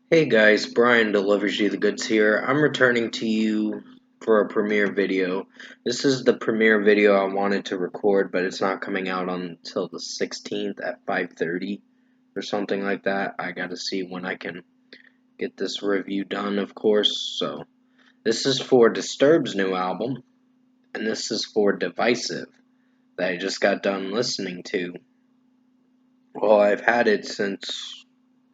Hey guys, Brian delivers you the goods here. I'm returning to you for a premiere video. This is the premiere video I wanted to record, but it's not coming out until the 16th at 5:30 or something like that. I gotta see when I can get this review done, of course. So, this is for Disturbed's new album, and this is for Divisive that I just got done listening to. Well, I've had it since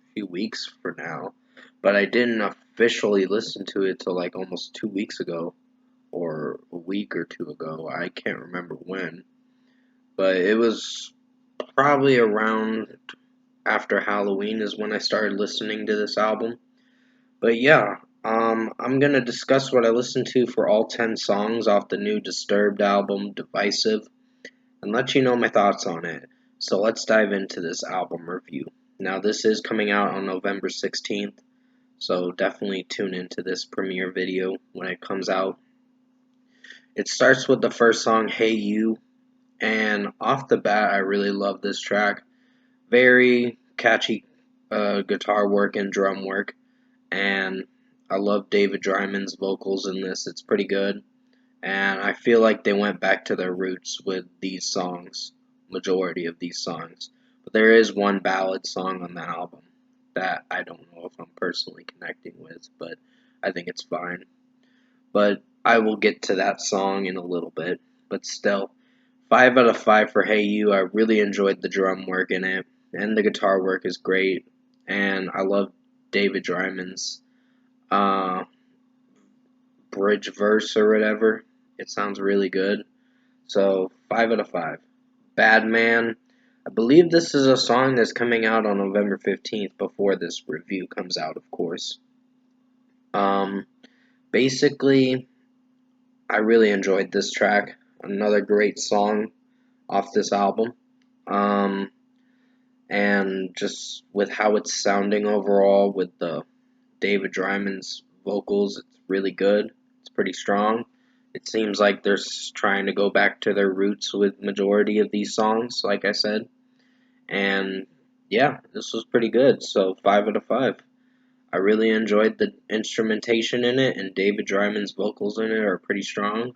a few weeks for now, but I didn't officially listen to it till like almost 2 weeks ago, or a week or two ago. I can't remember when, but it was probably around after Halloween is when I started listening to this album. But yeah, I'm gonna discuss what I listened to for all 10 songs off the new Disturbed album, Divisive, and let you know my thoughts on it. So let's dive into this album review. Now, this is coming out on November 16th, so definitely tune into this premiere video when it comes out. It starts with the first song, Hey You, and off the bat, I really love this track. Very catchy guitar work and drum work, and I love David Dryman's vocals in this. It's pretty good, and I feel like they went back to their roots with these songs, majority of these songs. But there is one ballad song on the album that I don't know if I'm personally connecting with, but I think it's fine. But I will get to that song in a little bit. But still, 5 out of 5 for Hey You. I really enjoyed the drum work in it, and the guitar work is great. And I love David Dryman's uh, bridge verse or whatever. It sounds really good. So, 5 out of 5. Bad Man. I believe this is a song that's coming out on November 15th before this review comes out, of course. Um, Basically, I really enjoyed this track. Another great song off this album. Um, and just with how it's sounding overall, with the David Dryman's vocals, it's really good. It's pretty strong. It seems like they're trying to go back to their roots with majority of these songs, like I said. And yeah, this was pretty good. So 5 out of 5. I really enjoyed the instrumentation in it, and David Dryman's vocals in it are pretty strong.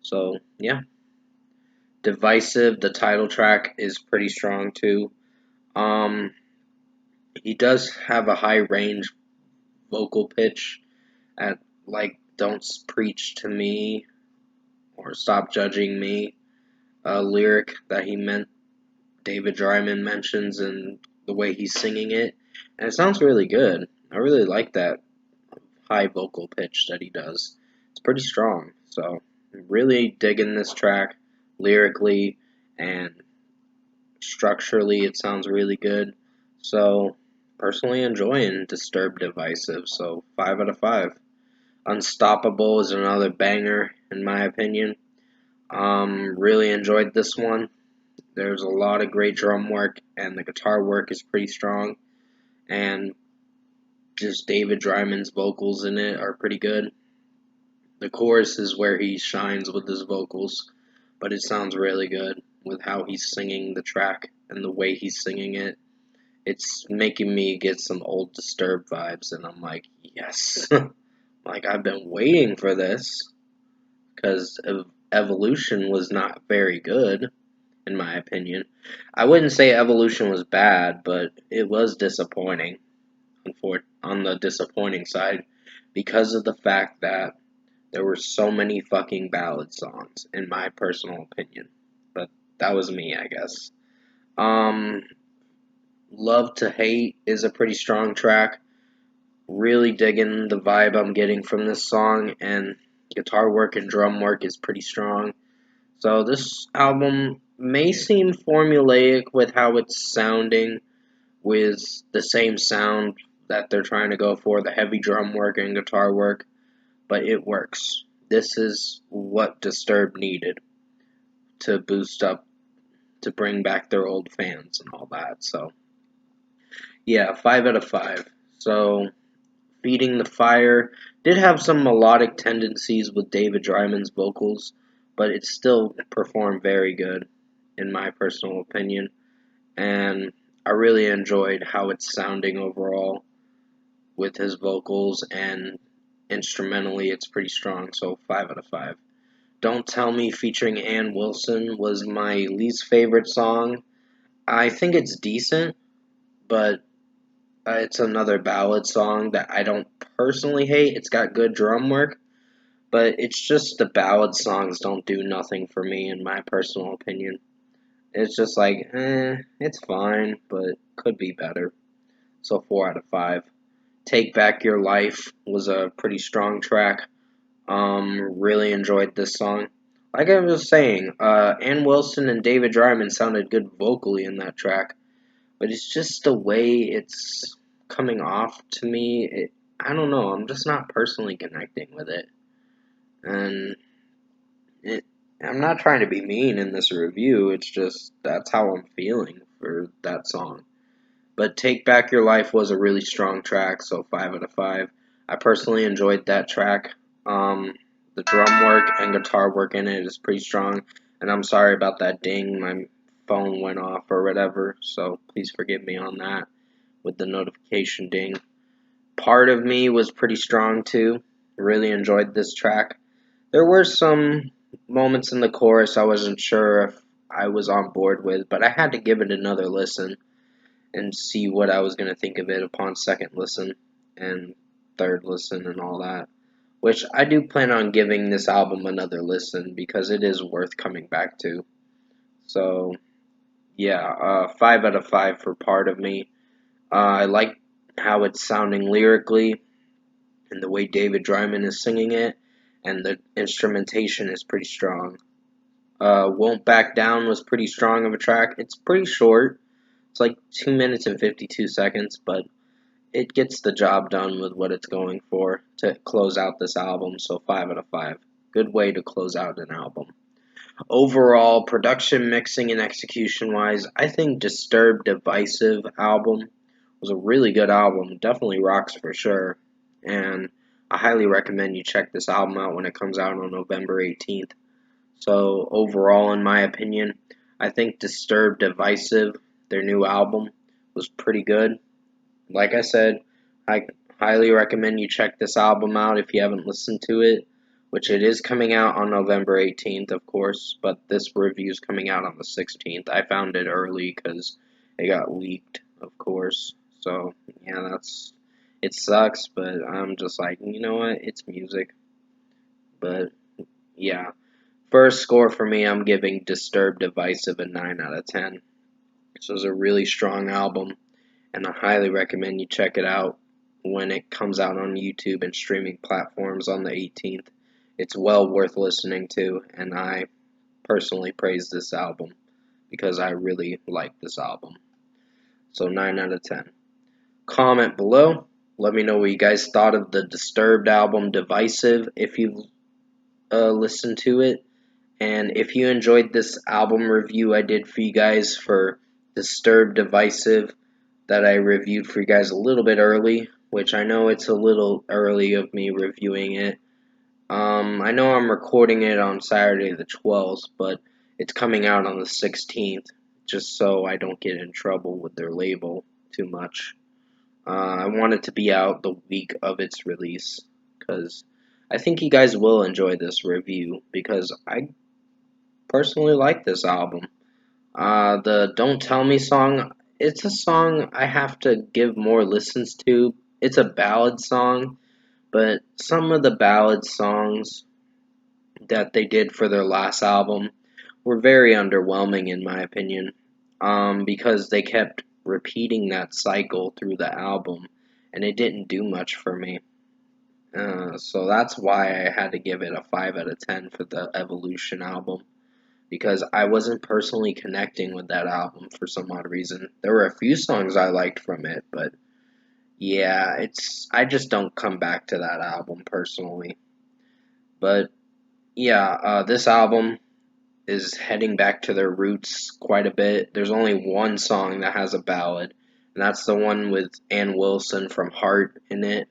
So yeah, Divisive, the title track, is pretty strong too. Um, he does have a high range vocal pitch at like "Don't Preach to Me" or "Stop Judging Me," a lyric that he meant David Dryman mentions and the way he's singing it, and it sounds really good. I really like that high vocal pitch that he does. It's pretty strong. So I'm really digging this track lyrically and structurally. It sounds really good. So personally enjoying Disturbed Divisive. So 5 out of 5. Unstoppable is another banger in my opinion. Really enjoyed this one. There's a lot of great drum work and the guitar work is pretty strong. And just David Dryman's vocals in it are pretty good. The chorus is where he shines with his vocals, but it sounds really good with how he's singing the track and the way he's singing it. It's making me get some old Disturbed vibes, and I'm like, yes. Like, I've been waiting for this, because Evolution was not very good, in my opinion. I wouldn't say Evolution was bad, but it was disappointing, on the disappointing side, because of the fact that there were so many fucking ballad songs, in my personal opinion. But that was me, I guess. Um, Love to Hate is a pretty strong track. Really digging the vibe I'm getting from this song, and guitar work and drum work is pretty strong. So this album may seem formulaic with how it's sounding, with the same sound that they're trying to go for, the heavy drum work and guitar work, but it works. This is what Disturbed needed to boost up, to bring back their old fans and all that. So, yeah, 5 out of 5. So, Feeding the Fire did have some melodic tendencies with David Dryman's vocals, but it still performed very good, in my personal opinion. And I really enjoyed how it's sounding overall. with his vocals, and instrumentally it's pretty strong, so 5 out of 5. Don't Tell Me featuring Ann Wilson was my least favorite song. I think it's decent, but it's another ballad song that I don't personally hate. It's got good drum work, but it's just the ballad songs don't do nothing for me, in my personal opinion. It's just like, it's fine, but could be better. So 4 out of 5. Take Back Your Life was a pretty strong track. Really enjoyed this song. Like I was saying, Ann Wilson and David Dryman sounded good vocally in that track, but it's just the way it's coming off to me. I don't know. I'm just not personally connecting with it, and it, I'm not trying to be mean in this review. It's just that's how I'm feeling for that song. But Take Back Your Life was a really strong track, so 5 out of 5. I personally enjoyed that track. Um, the drum work and guitar work in it is pretty strong. And I'm sorry about that ding. My phone went off or whatever, so please forgive me on that with the notification ding. Part of Me was pretty strong too. Really enjoyed this track. There were some moments in the chorus I wasn't sure if I was on board with, but I had to give it another listen and see what I was going to think of it upon second listen and third listen and all that. Which I do plan on giving this album another listen because it is worth coming back to. So, yeah, 5 out of 5 for Part of Me. I like how it's sounding lyrically and the way David Dryman is singing it, and the instrumentation is pretty strong. Won't Back Down was pretty strong of a track. It's pretty short. It's like 2 minutes and 52 seconds, but it gets the job done with what it's going for to close out this album, so 5 out of 5. Good way to close out an album. Overall, production, mixing, and execution wise, I think Disturbed Divisive album was a really good album. Definitely rocks for sure. And I highly recommend you check this album out when it comes out on November 18th. So, overall, in my opinion, I think Disturbed Divisive, their new album, was pretty good. Like I said, I highly recommend you check this album out if you haven't listened to it, which it is coming out on November 18th, of course, but this review is coming out on the 16th. I found it early because it got leaked, of course. So, yeah, it sucks, but I'm just like, you know what? It's music. But, yeah. First score for me, I'm giving Disturbed Divisive a 9 out of 10. This was a really strong album, and I highly recommend you check it out when it comes out on YouTube and streaming platforms on the 18th. It's well worth listening to, and I personally praise this album because I really like this album. So 9 out of 10. Comment below. Let me know what you guys thought of the Disturbed album Divisive if you've listened to it. And if you enjoyed this album review I did for you guys for Disturbed Divisive, that I reviewed for you guys a little bit early, which I know it's a little early of me reviewing it. I know I'm recording it on Saturday the 12th, but it's coming out on the 16th, just so I don't get in trouble with their label too much. I want it to be out the week of its release, because I think you guys will enjoy this review, because I personally like this album. The Don't Tell Me song, it's a song I have to give more listens to. It's a ballad song, but some of the ballad songs that they did for their last album were very underwhelming in my opinion, because they kept repeating that cycle through the album, and it didn't do much for me. So that's why I had to give it a 5 out of 10 for the Evolution album, because I wasn't personally connecting with that album for some odd reason. There were a few songs I liked from it, but yeah, I just don't come back to that album personally. But yeah, this album is heading back to their roots quite a bit. There's only one song that has a ballad, and that's the one with Ann Wilson from Heart in it,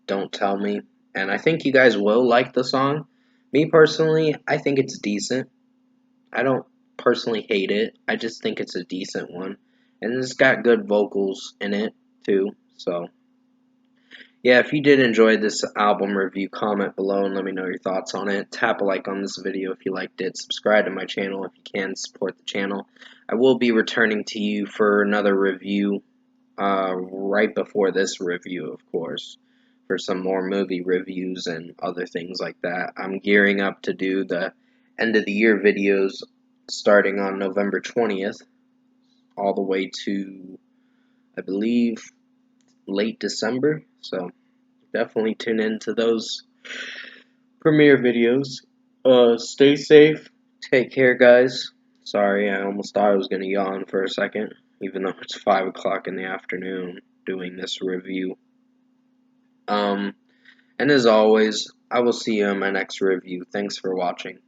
Don't Tell Me. And I think you guys will like the song. Me personally, I think it's decent. I don't personally hate it. I just think it's a decent one. And it's got good vocals in it, too. So, Yeah, if you did enjoy this album review, comment below and let me know your thoughts on it. Tap a like on this video if you liked it. Subscribe to my channel if you can, support the channel. I will be returning to you for another review right before this review, of course, for some more movie reviews and other things like that. I'm gearing up to do the end of the year videos starting on November 20th all the way to, I believe, late December. So definitely tune in to those premiere videos. Stay safe. Take care, guys. Sorry, I almost thought I was going to yawn for a second, even though it's 5 o'clock in the afternoon doing this review. And as always, I will see you in my next review. Thanks for watching.